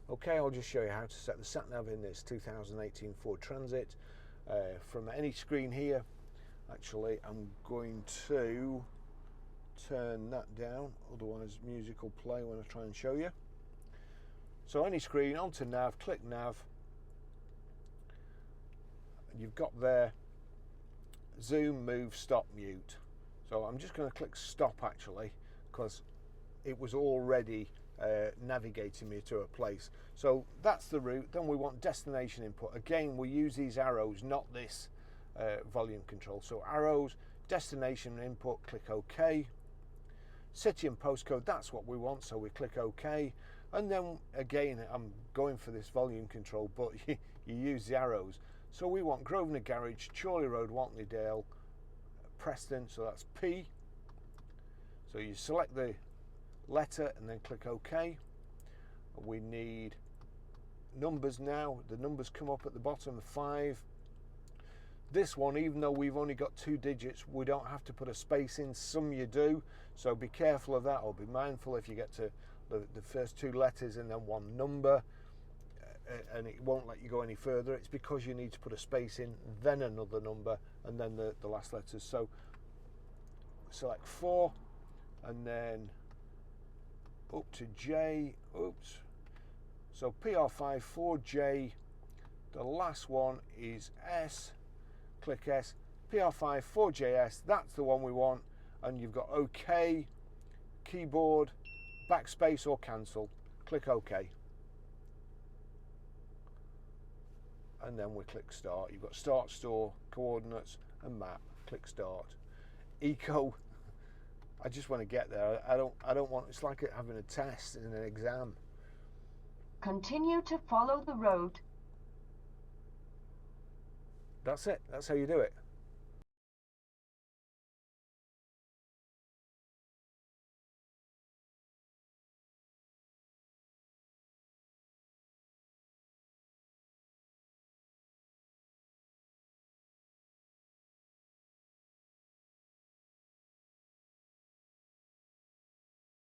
Okay, I'll just show you how to set the sat nav in this 2018 Ford Transit from any screen here. Actually, I'm going to turn that down, otherwise music will play when I try and show you. So any screen, onto nav, click nav. You've got there zoom, move, stop, mute. So I'm just going to click stop actually, because it was already navigating me to a place. So that's the route. Then we want destination input. Again, we use these arrows, not this volume control. So arrows, destination input, click OK. City and postcode, that's what we want, so we click OK. And then again, I'm going for this volume control, but you use the arrows. So we want Grosvenor Garage, Chorley Road, Wantleydale, Preston, so that's P. So you select the letter and then click OK. We need numbers now. The numbers come up at the bottom, 5. This one, even though we've only got 2 digits, we don't have to put a space in. Some you do, so be careful of that, or be mindful if you get to the first 2 letters and then 1 number and it won't let you go any further. It's because you need to put a space in, then another number, and then the last letters. So select 4 and then up to J. Oops. So PR5, 4J. The last one is S. Click S. PR5, 4JS. That's the one we want. And you've got OK, keyboard, backspace or cancel. Click OK. And then we click start. You've got start store, coordinates and map. Click start. Eco. I just want to get there. I don't want, it's like having a test in an exam. Continue to follow the road. That's it. That's how you do it.